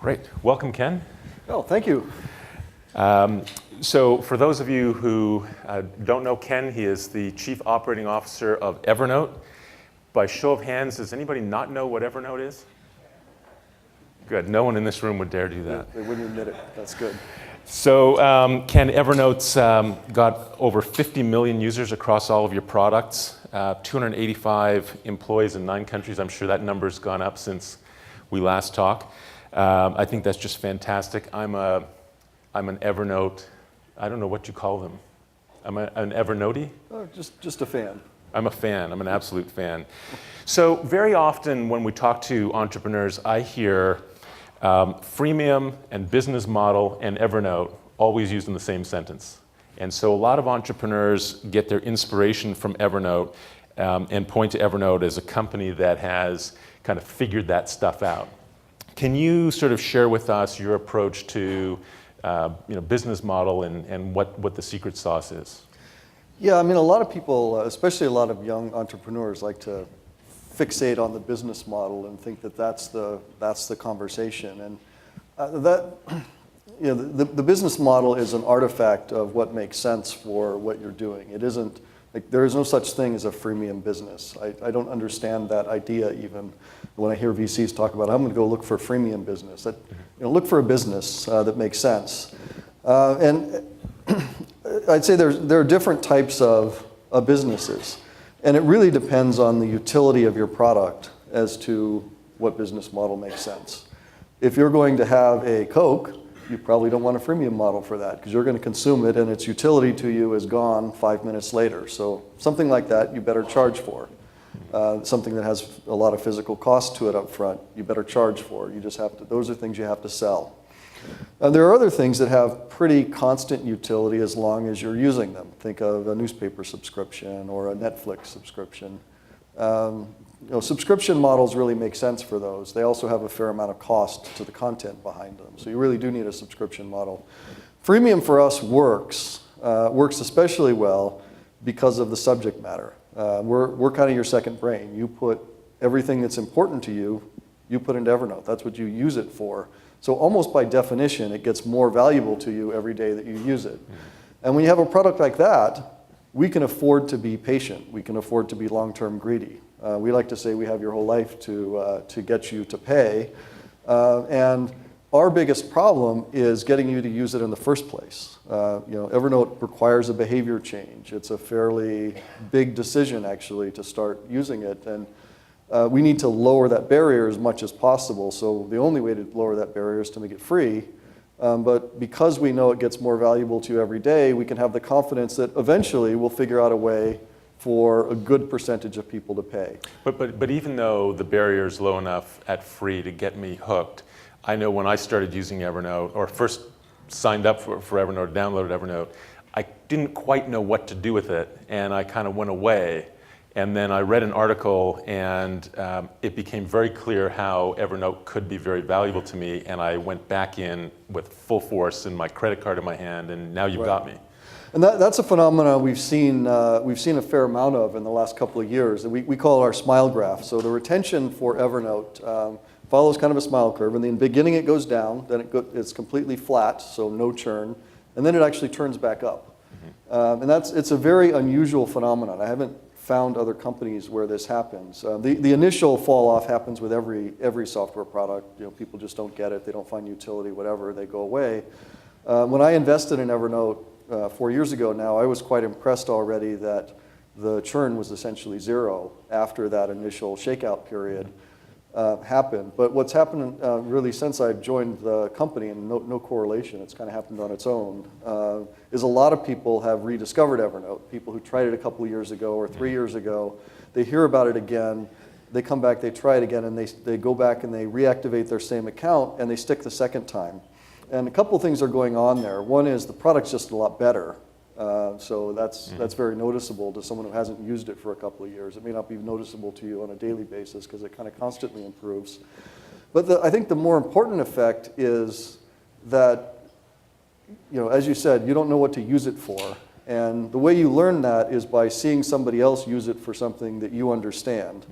Great. Welcome, Ken. Oh, thank you. So for those of you who don't know Ken, he is the Chief Operating Officer of Evernote. By show of hands, does anybody not know what Evernote is? Good. No one in this room would dare do that. They wouldn't admit it. That's good. So Ken, Evernote's got over 50 million users across all of your products, 285 employees in 9 countries. I'm sure that number's gone up since we last talked. I think that's just fantastic. I'm an Evernote, I don't know what you call them. I'm an Evernote-y? Oh, just a fan. I'm a fan. I'm an absolute fan. So very often when we talk to entrepreneurs, I hear freemium and business model and Evernote always used in the same sentence. And so a lot of entrepreneurs get their inspiration from Evernote and point to Evernote as a company that has kind of figured that stuff out. Can you sort of share with us your approach to business model and what the secret sauce is? Yeah, I mean, a lot of people, especially a lot of young entrepreneurs, like to fixate on the business model and think that that's the conversation. And the business model is an artifact of what makes sense for what you're doing. It isn't like there is no such thing as a freemium business. I don't understand that idea even when I hear VCs talk about I'm going to go look for a freemium business. Look for a business that makes sense. And I'd say there are different types of businesses. And it really depends on the utility of your product as to what business model makes sense. If you're going to have a Coke, you probably don't want a freemium model for that because you're going to consume it and its utility to you is gone 5 minutes later. So something like that you better charge for. Something that has a lot of physical cost to it up front, you better charge for. You just have to, those are things you have to sell. There are other things that have pretty constant utility as long as you're using them. Think of a newspaper subscription or a Netflix subscription. Subscription models really make sense for those. They also have a fair amount of cost to the content behind them. So you really do need a subscription model. Freemium for us works especially well because of the subject matter. We're kind of your second brain. You put everything that's important to you, you put into Evernote. That's what you use it for. So almost by definition, it gets more valuable to you every day that you use it. And when you have a product like that, we can afford to be patient. We can afford to be long-term greedy. We like to say we have your whole life to get you to pay. And our biggest problem is getting you to use it in the first place. Evernote requires a behavior change. It's a fairly big decision, actually, to start using it. And we need to lower that barrier as much as possible. So the only way to lower that barrier is to make it free. But because we know it gets more valuable to you every day, we can have the confidence that eventually we'll figure out a way for a good percentage of people to pay. But even though the barrier is low enough at free to get me hooked, I know when I started using Evernote, or first signed up for Evernote, downloaded Evernote, I didn't quite know what to do with it, and I kind of went away. And then I read an article, and it became very clear how Evernote could be very valuable to me, and I went back in with full force and my credit card in my hand, and now you've got me. And that's a phenomenon we've seen a fair amount of in the last couple of years. We call it our smile graph. So the retention for Evernote follows kind of a smile curve. In the beginning, it goes down, then it's completely flat, so no churn, and then it actually turns back up. And it's a very unusual phenomenon. I haven't found other companies where this happens. The initial fall off happens with every software product. People just don't get it, they don't find utility, whatever, they go away. When I invested in Evernote 4 years ago now, I was quite impressed already that the churn was essentially zero after that initial shakeout period happened. But what's happened really since I've joined the company, and no correlation, it's kind of happened on its own, is a lot of people have rediscovered Evernote. People who tried it a couple of years ago or 3 years ago, they hear about it again, they come back, they try it again, and they go back and they reactivate their same account, and they stick the second time. And a couple of things are going on there. One is the product's just a lot better. So that's very noticeable to someone who hasn't used it for a couple of years. It may not be noticeable to you on a daily basis because it kind of constantly improves. But I think the more important effect is that, as you said, you don't know what to use it for. And the way you learn that is by seeing somebody else use it for something that you understand.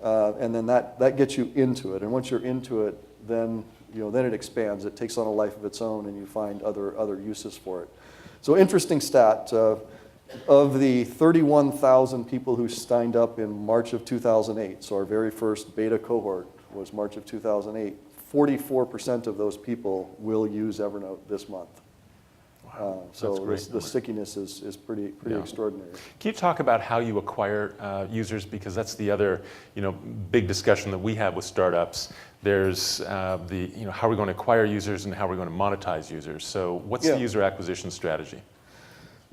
And then that gets you into it. And once you're into it, then then it expands. It takes on a life of its own, and you find other uses for it. So interesting stat. Of the 31,000 people who signed up in March of 2008, so our very first beta cohort was March of 2008, 44% of those people will use Evernote this month. So the stickiness is pretty extraordinary. Can you talk about how you acquire users? Because that's the other big discussion that we have with startups. There's how are we going to acquire users and how are we going to monetize users? So what's the user acquisition strategy?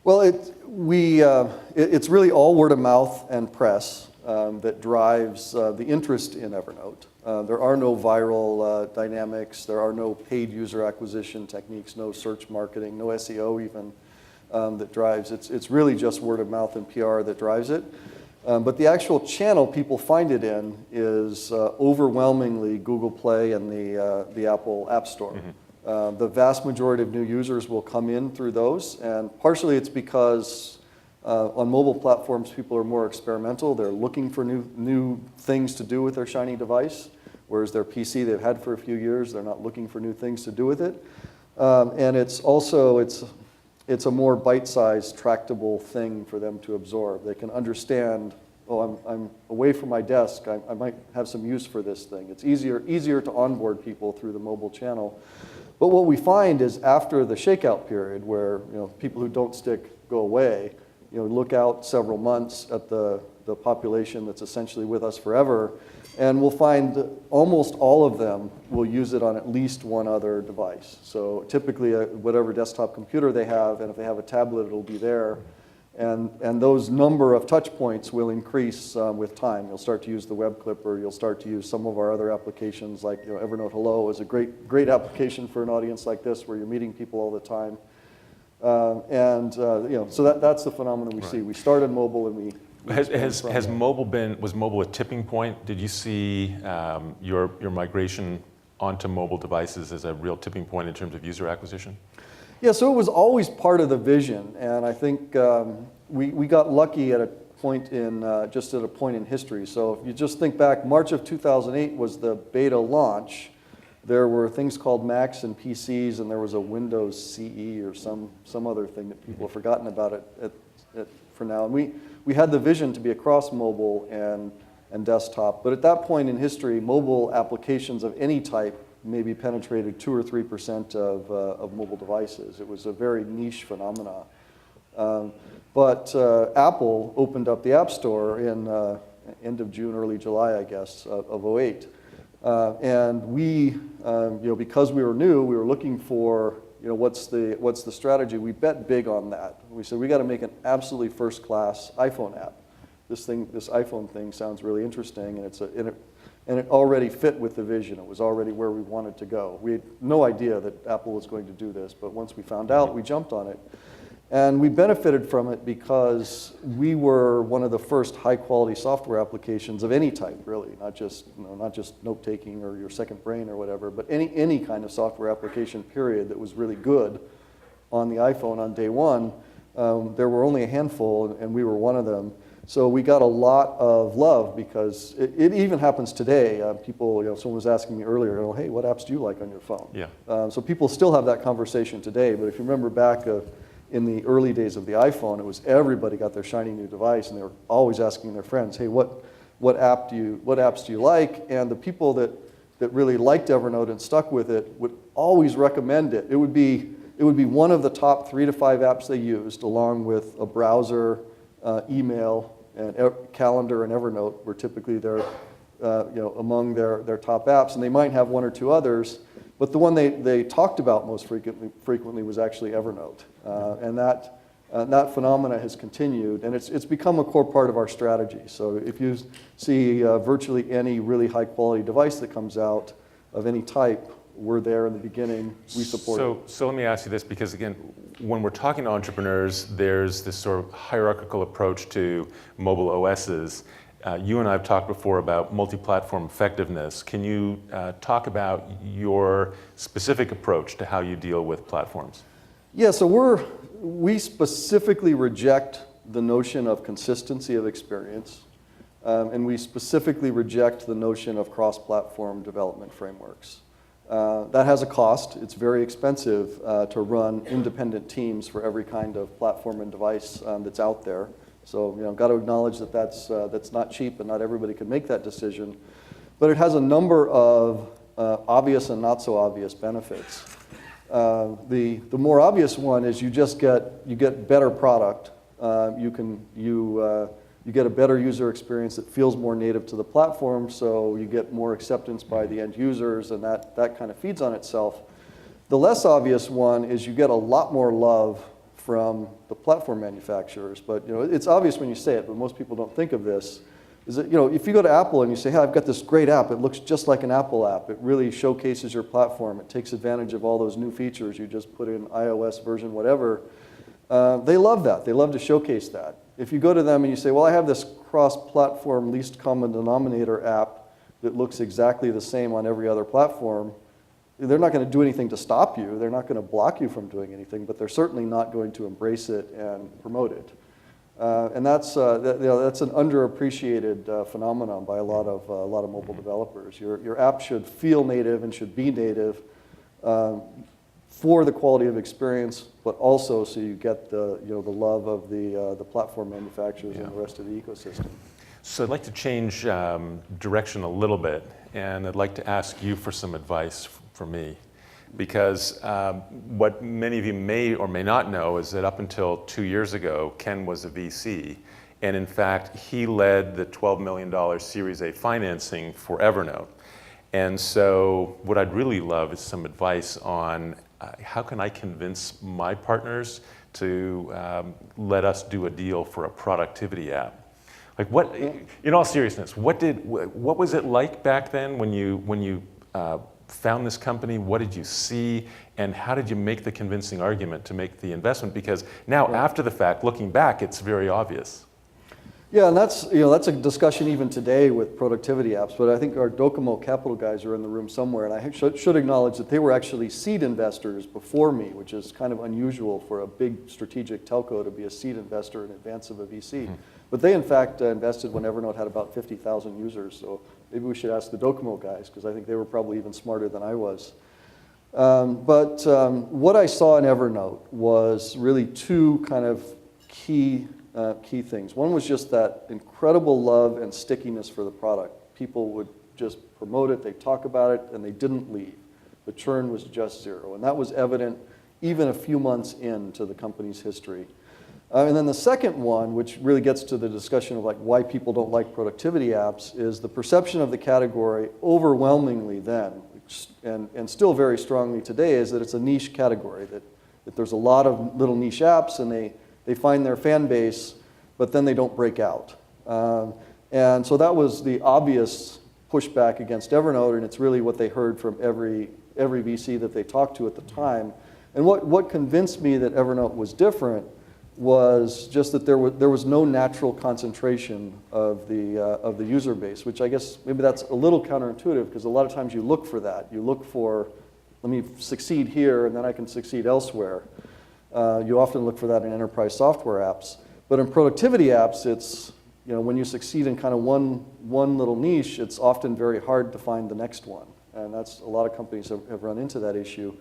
Well, it's really all word of mouth and press that drives the interest in Evernote. There are no viral dynamics. There are no paid user acquisition techniques, no search marketing, no SEO even that drives. It's really just word of mouth and PR that drives it. But the actual channel people find it in is overwhelmingly Google Play and the Apple App Store. Mm-hmm. The vast majority of new users will come in through those, and partially it's because on mobile platforms people are more experimental. They're looking for new things to do with their shiny device, whereas their PC they've had for a few years, they're not looking for new things to do with it. And it's also it's a more bite-sized, tractable thing for them to absorb. They can understand, oh, I'm away from my desk. I might have some use for this thing. It's easier to onboard people through the mobile channel. But what we find is after the shakeout period, where people who don't stick go away, look out several months at the population that's essentially with us forever, and we'll find almost all of them will use it on at least one other device. So typically whatever desktop computer they have, and if they have a tablet, it'll be there. And those number of touch points will increase with time. You'll start to use the web clipper. You'll start to use some of our other applications, like Evernote Hello is a great application for an audience like this, where you're meeting people all the time. So that's the phenomenon we see. We started mobile, and we was mobile a tipping point? Did you see your migration onto mobile devices as a real tipping point in terms of user acquisition? Yeah, so it was always part of the vision, and I think we got lucky at a point in history. So if you just think back, March of 2008 was the beta launch. There were things called Macs and PCs, and there was a Windows CE or some other thing that people have forgotten about it for now. And we had the vision to be across mobile and desktop, but at that point in history, mobile applications of any type maybe penetrated 2 or 3% of mobile devices. It was a very niche phenomena. But Apple opened up the App Store in end of June, early July, I guess, of 08. And we, because we were new, we were looking for, what's the strategy? We bet big on that. We said we got to make an absolutely first-class iPhone app. This iPhone thing sounds really interesting, and it already fit with the vision. It was already where we wanted to go. We had no idea that Apple was going to do this, but once we found out, we jumped on it. And we benefited from it because we were one of the first high-quality software applications of any type, really, not just note-taking or your second brain or whatever, but any kind of software application, period, that was really good on the iPhone on day one. There were only a handful, and we were one of them. So we got a lot of love because it even happens today. People, someone was asking me earlier, hey, what apps do you like on your phone? Yeah. So people still have that conversation today. But if you remember back in the early days of the iPhone, it was everybody got their shiny new device, and they were always asking their friends, hey, what apps do you like? And the people that really liked Evernote and stuck with it would always recommend it. It would be one of the top 3 to 5 apps they used, along with a browser, email, and calendar and Evernote were typically among their top apps, and they might have 1 or 2 others, but the one they talked about most frequently was actually Evernote, and that phenomena has continued, and it's become a core part of our strategy. So if you see virtually any really high quality device that comes out of any type, we're there in the beginning, we support it. So let me ask you this, because again, when we're talking to entrepreneurs, there's this sort of hierarchical approach to mobile OSs. You and I have talked before about multi-platform effectiveness. Can you talk about your specific approach to how you deal with platforms? Yeah, so we specifically reject the notion of consistency of experience, and we specifically reject the notion of cross-platform development frameworks. That has a cost. It's very expensive to run independent teams for every kind of platform and device that's out there. So, got to acknowledge that that's not cheap, and not everybody can make that decision. But it has a number of obvious and not so obvious benefits. The more obvious one is you get better product. You get a better user experience that feels more native to the platform, so you get more acceptance by the end users, and that kind of feeds on itself. The less obvious one is you get a lot more love from the platform manufacturers. But it's obvious when you say it, but most people don't think of this. Is that if you go to Apple and you say, hey, I've got this great app, it looks just like an Apple app. It really showcases your platform. It takes advantage of all those new features you just put in iOS version whatever. They love that. They love to showcase that. If you go to them and you say, well, I have this cross-platform least common denominator app that looks exactly the same on every other platform, they're not going to do anything to stop you. They're not going to block you from doing anything, but they're certainly not going to embrace it and promote it. And that's an underappreciated phenomenon by a lot of mobile developers. Your app should feel native and should be native for the quality of experience, but also so you get the love of the platform manufacturers and the rest of the ecosystem. So I'd like to change direction a little bit, and I'd like to ask you for some advice for me. Because what many of you may or may not know is that up until 2 years ago, Ken was a VC. And in fact, he led the $12 million Series A financing for Evernote. And so what I'd really love is some advice on how can I convince my partners to let us do a deal for a productivity app? Like what, in all seriousness, what was it like back then when you found this company? What did you see, and how did you make the convincing argument to make the investment? Because now, after the fact, looking back, it's very obvious. Yeah, and that's a discussion even today with productivity apps. But I think our Docomo Capital guys are in the room somewhere, and I should acknowledge that they were actually seed investors before me, which is kind of unusual for a big strategic telco to be a seed investor in advance of a VC. Mm-hmm. But they, in fact, invested when Evernote had about 50,000 users. So maybe we should ask the Docomo guys, because I think they were probably even smarter than I was. But what I saw in Evernote was really two kind of key things. One was just that incredible love and stickiness for the product. People would just promote it, they'd talk about it, and they didn't leave. The churn was just zero. And that was evident even a few months into the company's history. And then the second one, which really gets to the discussion of like why people don't like productivity apps, is the perception of the category overwhelmingly then, and still very strongly today, is that it's a niche category, that there's a lot of little niche apps and they find their fan base, but then they don't break out. And so that was the obvious pushback against Evernote, and it's really what they heard from every VC that they talked to at the time. And what convinced me that Evernote was different was just that there was no natural concentration of the user base, which I guess maybe that's a little counterintuitive, because a lot of times you look for that. You look for, let me succeed here and then I can succeed elsewhere. You often look for that in enterprise software apps. But in productivity apps, it's, when you succeed in kind of one little niche, it's often very hard to find the next one. And that's, a lot of companies have run into that issue.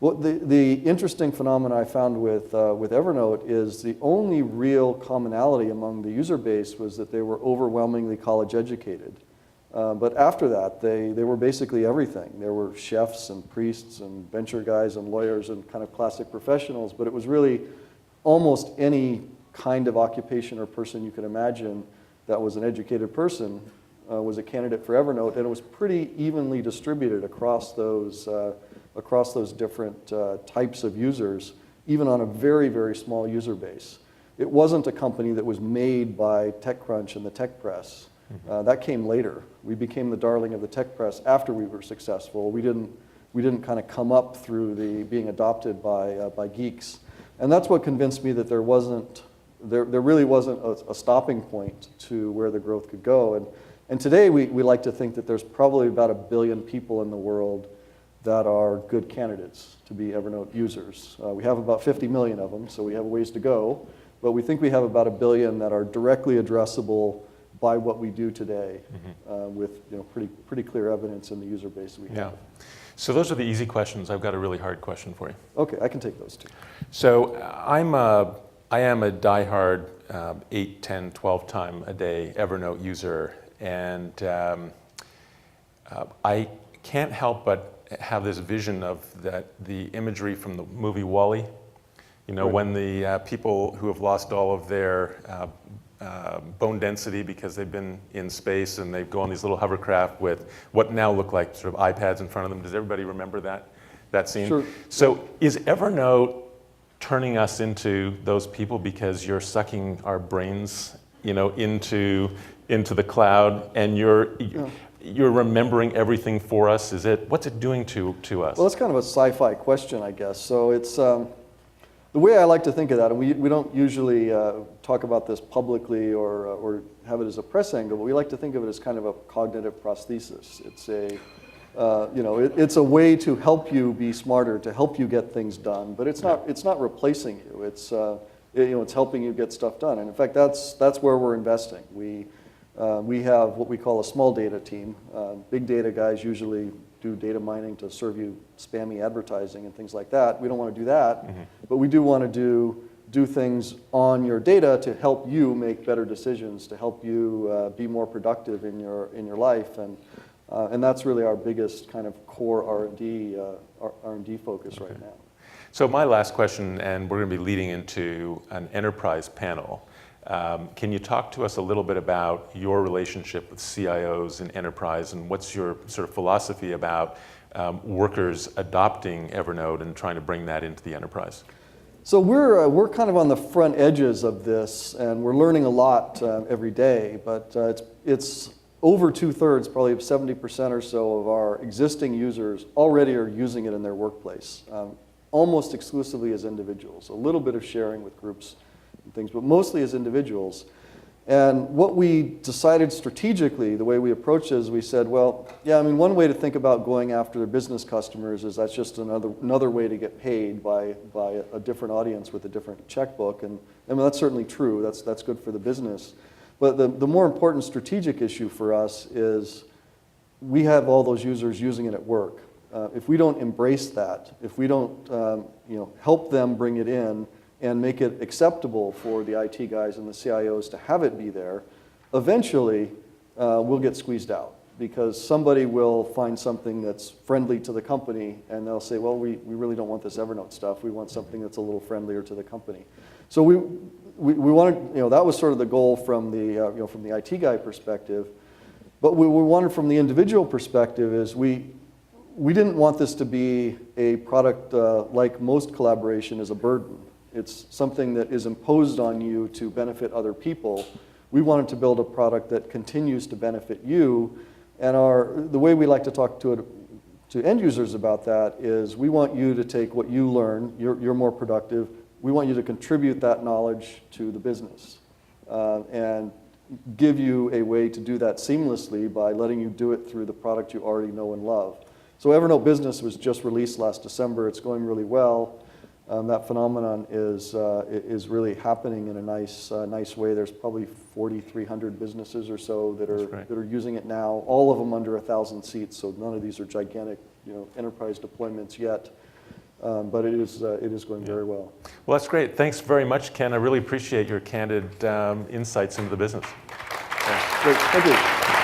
Well, the interesting phenomenon I found with Evernote is the only real commonality among the user base was that they were overwhelmingly college educated. But after that, they were basically everything. There were chefs and priests and venture guys and lawyers and kind of classic professionals, but it was really almost any kind of occupation or person you could imagine that was an educated person was a candidate for Evernote, and it was pretty evenly distributed across those different types of users, even on a very, very small user base. It wasn't a company that was made by TechCrunch and the tech press. That came later. We became the darling of the tech press after we were successful. We didn't kind of come up through being adopted by geeks. And that's what convinced me that there really wasn't a stopping point to where the growth could go. And today we like to think that there's probably about 1 billion people in the world that are good candidates to be Evernote users. We have about 50 million of them, so we have a ways to go. But we think we have about 1 billion that are directly addressable by what we do today, with pretty clear evidence in the user base we have. So those are the easy questions. I've got a really hard question for you. Okay, I can take those two. So I am a diehard 8, 10, 12 time a day Evernote user, and I can't help but have this vision of the imagery from the movie WALL-E. You know, Right. when the people who have lost all of their bone density because they've been in space and they go on these little hovercraft with what now look like sort of iPads in front of them. Does everybody remember that scene? Sure. So is Evernote turning us into those people because you're sucking our brains, you know, into the cloud, and you're remembering everything for us? What's it doing to us? Well, that's kind of a sci-fi question, I guess. So it's the way I like to think of that, and we don't usually talk about this publicly or have it as a press angle, but we like to think of it as kind of a cognitive prosthesis. It's it's a way to help you be smarter, to help you get things done, but it's not replacing you. It's helping you get stuff done, and in fact, that's where we're investing. We have what we call a small data team. Big data guys usually do data mining to serve you spammy advertising and things like that. We don't want to do that, but we do want to do things on your data to help you make better decisions, to help you be more productive in your life, and that's really our biggest kind of core R&D focus right now. So my last question, and we're going to be leading into an enterprise panel. Can you talk to us a little bit about your relationship with CIOs in enterprise, and what's your sort of philosophy about workers adopting Evernote and trying to bring that into the enterprise? So we're kind of on the front edges of this, and we're learning a lot every day. But it's over 2/3, probably 70% or so of our existing users already are using it in their workplace, almost exclusively as individuals. A little bit of sharing with groups and things, but mostly as individuals. And what we decided strategically, the way we approached it, is we said, well, yeah, I mean, one way to think about going after their business customers is that's just another way to get paid by a different audience with a different checkbook. And I mean, that's certainly true. That's good for the business. But the more important strategic issue for us is we have all those users using it at work. If we don't embrace that, if we don't help them bring it in, and make it acceptable for the IT guys and the CIOs to have it be there, eventually we'll get squeezed out, because somebody will find something that's friendly to the company, and they'll say, well, we really don't want this Evernote stuff. We want something that's a little friendlier to the company. So we wanted, that was sort of the goal from the IT guy perspective. But what we wanted from the individual perspective is we didn't want this to be a product like most collaboration is a burden. It's something that is imposed on you to benefit other people. We wanted to build a product that continues to benefit you, and the way we like to talk to end users about that is we want you to take what you learn, you're more productive, we want you to contribute that knowledge to the business and give you a way to do that seamlessly by letting you do it through the product you already know and love. So Evernote Business was just released last December. It's going really well. That phenomenon is really happening in a nice way. There's probably 4,300 businesses or so that are using it now. All of them under 1,000 seats. So none of these are gigantic, enterprise deployments yet. But it is going very well. Well, that's great. Thanks very much, Ken. I really appreciate your candid insights into the business. Great. Thank you.